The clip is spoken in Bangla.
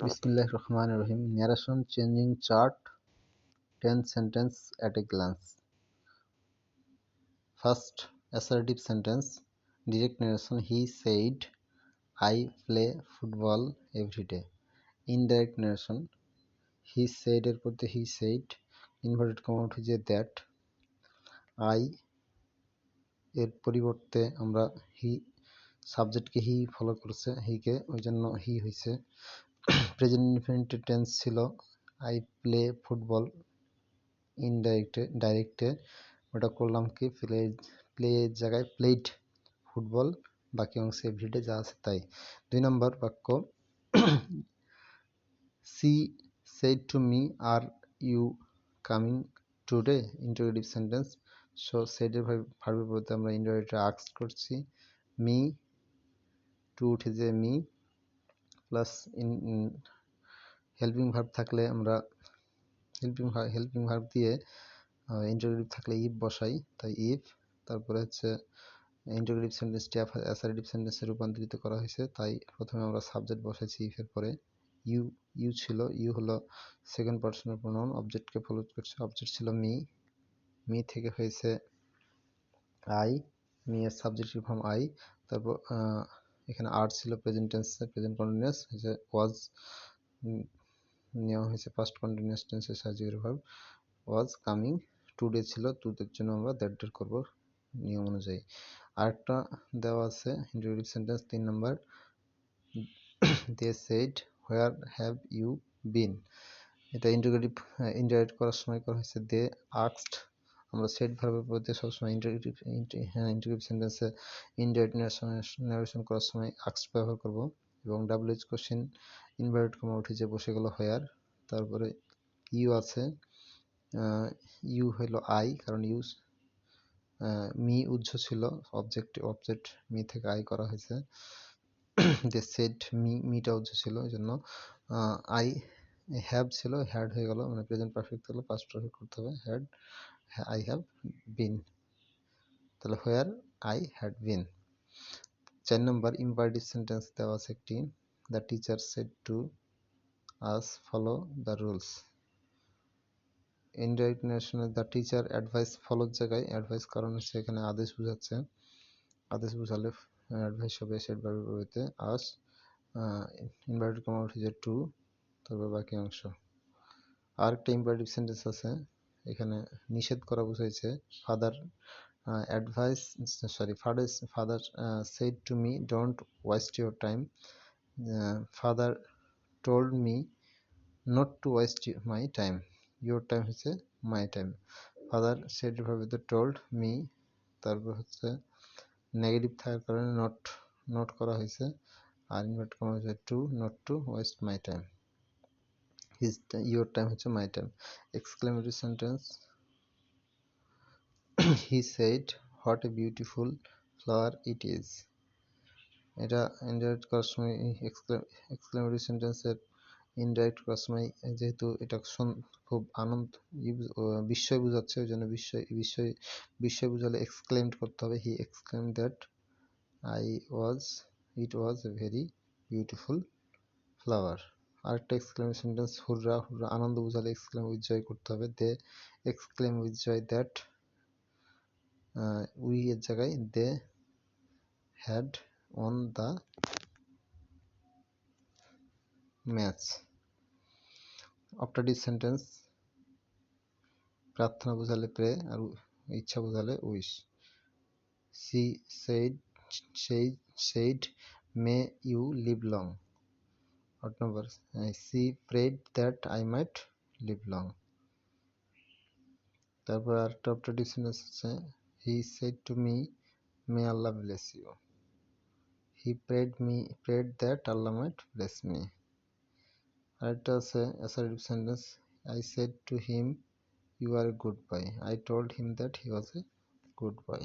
Bismillahir Rahmanir Rahim. Narration changing chart 10 sentence at a glance. First assertive sentence, direct narration. He said, I play football every day. Indirect narration. He said এর পরে he said inverted comma উঠে that. I এর পরিবর্তে আমরা he সাবজেক্টকে হি ফলো করছে হিকে, ওই জন্য হি হয়েছে। প্রেজেন্ট ইনফিনিটিভ টেন্স ছিল আই প্লে ফুটবল, ডাইরেক্টে ওটা করলাম কি প্লে জায়গায় প্লেড ফুটবল, বাকি অংশে এভরিডে যা আছে তাই। 2 নম্বর বাক্য, she said to me are you coming today, interrogative sentence. So সেডের ভার্বের বলতে আমরা ইন্টারোগেটিভ আস্ক করছি। মি টু উঠে যে মি প্লাস হেল্পিং ভার্ব থাকলে আমরা হেল্পিং ভার্ব দিয়ে ইন্টারোগেটিভ থাকলে ইফ বসাই, তাই ইফ। তারপরে হচ্ছে ইন্টারোগেটিভ সেন্টেন্সটি অ্যাসার্টিভ সেন্টেন্সে রূপান্তরিত করা হয়েছে, তাই প্রথমে আমরা সাবজেক্ট বসাইছি ইফের পরে। ইউ ছিল, ইউ হলো সেকেন্ড পার্সনের প্রোনাউন, অবজেক্টকে ফলো করছে, অবজেক্ট ছিল মি থেকে হয়েছে আই, মি এর সাবজেক্টিভ ফর্ম আই। তারপর এখানে আর ছিল প্রেজেন্ট টেন্সে, প্রেজেন্ট কন্টিনিউয়াস হয়েছে ওয়াজ নেওয়া হয়েছে ফার্স্ট কন্টিনিউয়াস টেন্সের সাহায্যে ভার্ব ওয়াজ কামিং। টুডে ছিল, টুডের জন্য আমরা দ্যাট ডেট করব নিয়ম অনুযায়ী। আরেকটা দেওয়া আছে interrogative sentence 3 number, they said where have you been. এটা ইন্টারোগেট করার সময় করা হয়েছে দে আস্কড। আমরা সেড ভার্বের পরে সবসময় ইন্টারোগেটিভ সেন্টেন্সে ইনডাইরেক্ট ন্যারেশন করার সময় আস্কড ব্যবহার করব। এবং ডাব্লিউএইচ কোশ্চেন ইনভার্টেড কমা উঠে যে বসে গেল হোয়ার। তারপরে ইউ আছে, ইউ হলো আই, কারণ ইউজ মি উজ্জ ছিল, অবজেক্ট মি থেকে আই করা হয়েছে। দে সেড মিটা উজ্জ ছিল, এই জন্য আই হ্যাভ ছিল, হ্যাড হয়ে গেল, মানে প্রেজেন্ট পারফেক্ট হলো, পাস্ট পারফেক্ট করতে হবে, হ্যাড আই হ্যাভ বিন, তাহলে where I had been. 4 number imperative sentence দেওয়া আছে একটি, the teacher said to us follow the rules. Indirect ন্যারেশনে দ্য টিচার অ্যাডভাইস ফলোর জায়গায় অ্যাডভাইস, কারণ হচ্ছে এখানে আদেশ বোঝাচ্ছে, আদেশ বোঝালে অ্যাডভাইস হবে সেড ভার্বের পরিবর্তে আস, ইনভার্টেড কমা উঠে যে টু, তারপর বাকি অংশ। আরেকটা ইম্পারেটিভ সেন্টেন্স আছে, এখানে নিষেধ করা বুঝাইছে। Father father said to me don't waste your time, father told me not to waste my time, your time হচ্ছে মাই টাইম। ফাদার সেড ভাবে তো টোল্ড মি, তারপর হচ্ছে নেগেটিভ থাকার কারণে নট করা হয়েছে, আর ইনভার্ট করা হয়েছে to, not to waste my time, your time হচ্ছে my time. Exclamatory sentence, he said what a beautiful flower it is. এটা ইনডাইরেক্ট করার সময় এক্সক্লেমেটরি সেন্টেন্সের ইনডাইরেক্ট করার সময় যেহেতু এটা খুব বিস্ময় বোঝাচ্ছে, ওই জন্য বিস্ময় বোঝালে এক্সক্লেমড করতে হবে। He exclaimed that it was a very beautiful flower. আরেকটা এক্সক্লেমেশন সেন্টেন্স, হুররা আনন্দ বোঝালে এক্সক্লেম উইথ জয় করতে হবে। They exclaim with joy that, we এর জায়গায় they had won the match. Optative sentence, প্রার্থনা বোঝালে প্রে, আর ইচ্ছা বোঝালে wish. She said may you live long. 8 number, she prayed that I might live long. তারপর আরেকটা অপটাটিভ সেন্টেন্স আছে, he said to me May Allah bless you. He prayed that Allah might bless me. আরেকটা আছে assertive sentence, I said to him you are a good boy. I told him that he was a good boy.